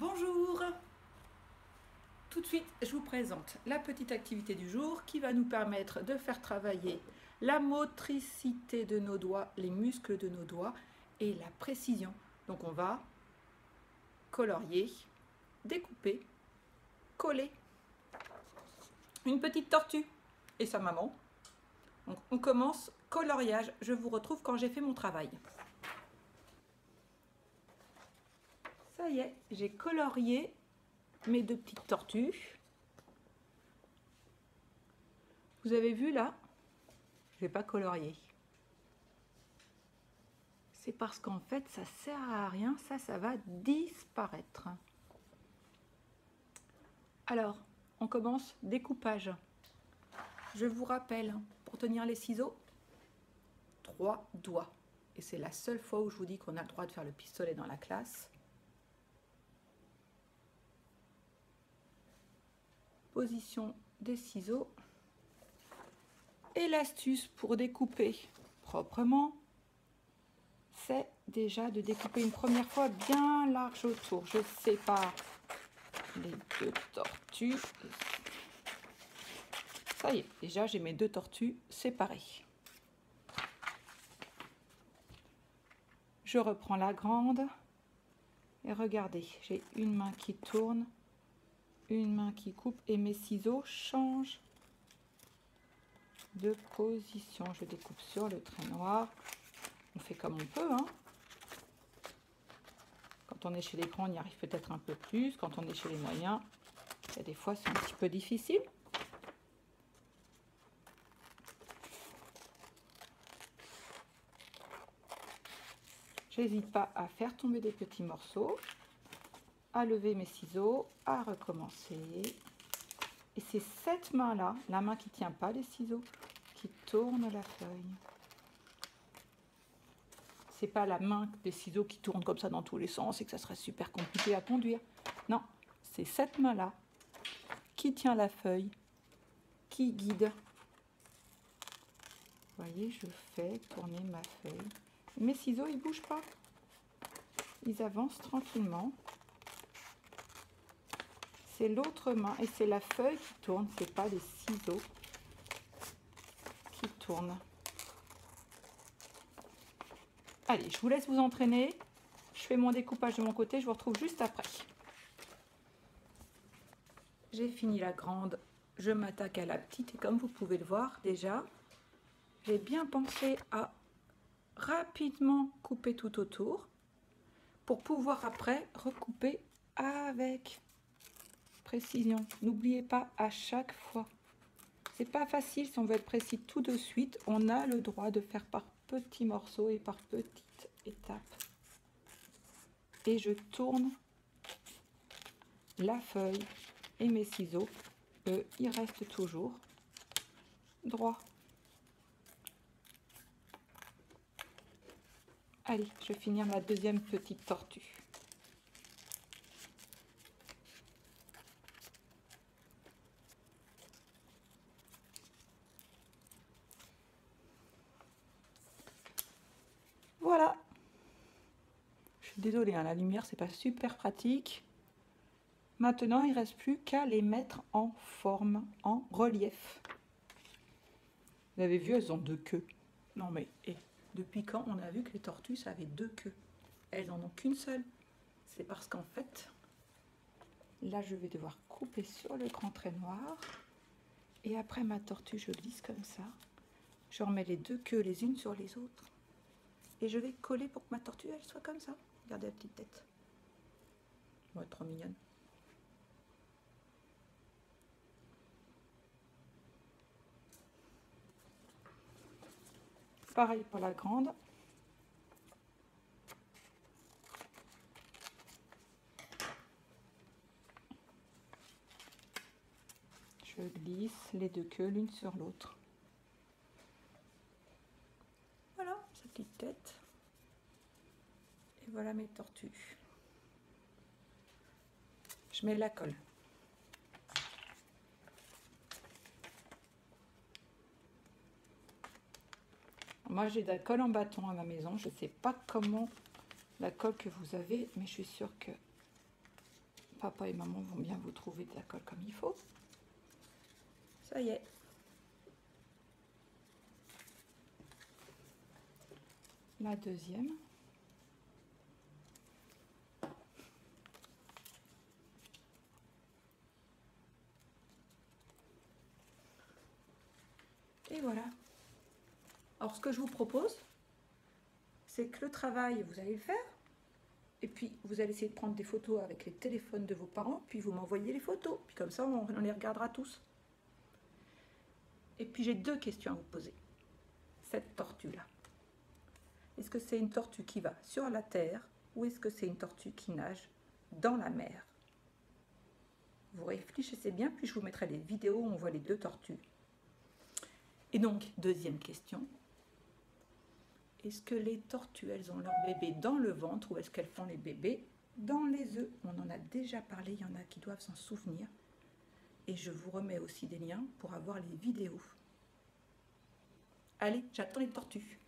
Bonjour! Tout de suite, je vous présente la petite activité du jour qui va nous permettre de faire travailler la motricité de nos doigts, les muscles de nos doigts et la précision. Donc on va colorier, découper, coller. Une petite tortue et sa maman. Donc on commence coloriage. Je vous retrouve quand j'ai fait mon travail. Ça y est, j'ai colorié mes deux petites tortues. Vous avez vu là, je vais pas colorier. C'est parce qu'en fait ça sert à rien, ça va disparaître. Alors, on commence découpage. Je vous rappelle, pour tenir les ciseaux, 3 doigts. Et c'est la seule fois où je vous dis qu'on a le droit de faire le pistolet dans la classe. Position des ciseaux. Et l'astuce pour découper proprement, c'est déjà de découper une première fois bien large autour. Je sépare les deux tortues. Ça y est, déjà j'ai mes deux tortues séparées. Je reprends la grande et regardez, j'ai une main qui tourne, une main qui coupe et mes ciseaux changent de position. Je découpe sur le trait noir. On fait comme on peut, hein. Quand on est chez les grands, on y arrive peut-être un peu plus. Quand on est chez les moyens, il y a des fois c'est un petit peu difficile. J'hésite pas à faire tomber des petits morceaux, à lever mes ciseaux, à recommencer. Et c'est cette main-là, la main qui ne tient pas les ciseaux, qui tourne la feuille. C'est pas la main des ciseaux qui tourne comme ça dans tous les sens et que ça serait super compliqué à conduire. Non, c'est cette main-là qui tient la feuille, qui guide. Vous voyez, je fais tourner ma feuille. Mes ciseaux, ils ne bougent pas. Ils avancent tranquillement. C'est l'autre main et c'est la feuille qui tourne, c'est pas les ciseaux qui tournent. Allez, je vous laisse vous entraîner. Je fais mon découpage de mon côté, je vous retrouve juste après. J'ai fini la grande, je m'attaque à la petite et comme vous pouvez le voir déjà, j'ai bien pensé à rapidement couper tout autour pour pouvoir après recouper avec précision. N'oubliez pas à chaque fois. C'est pas facile si on veut être précis tout de suite. On a le droit de faire par petits morceaux et par petites étapes. Et je tourne la feuille et mes ciseaux. Eux, ils restent toujours droits. Allez, je vais finir ma deuxième petite tortue. Voilà. Je suis désolée, hein, la lumière, c'est pas super pratique. Maintenant, il ne reste plus qu'à les mettre en forme, en relief. Vous avez vu, elles ont deux queues. Non mais, depuis quand on a vu que les tortues, ça avait deux queues? Elles n'en ont qu'une seule. C'est parce qu'en fait, là, je vais devoir couper sur le grand trait noir. Et après ma tortue, je glisse comme ça. Je remets les deux queues les unes sur les autres. Et je vais coller pour que ma tortue, elle soit comme ça. Regardez la petite tête. Ouais, trop mignonne. Pareil pour la grande. Je glisse les deux queues l'une sur l'autre. Voilà sa petite tête. Et voilà mes tortues. Je mets la colle. Moi j'ai de la colle en bâton à ma maison. Je ne sais pas comment la colle que vous avez, mais je suis sûre que Papa et maman vont bien vous trouver de la colle comme il faut. Ça y est. La deuxième. Et voilà. Alors ce que je vous propose, c'est que le travail, vous allez le faire. Et puis vous allez essayer de prendre des photos avec les téléphones de vos parents. Puis vous m'envoyez les photos. Puis comme ça, on les regardera tous. Et puis j'ai deux questions à vous poser. Cette tortue-là. Est-ce que c'est une tortue qui va sur la terre ou est-ce que c'est une tortue qui nage dans la mer? Vous réfléchissez bien, puis je vous mettrai les vidéos où on voit les deux tortues. Et donc, deuxième question. Est-ce que les tortues, elles ont leur bébé dans le ventre ou est-ce qu'elles font les bébés dans les œufs? On en a déjà parlé, il y en a qui doivent s'en souvenir. Et je vous remets aussi des liens pour avoir les vidéos. Allez, j'attends les tortues.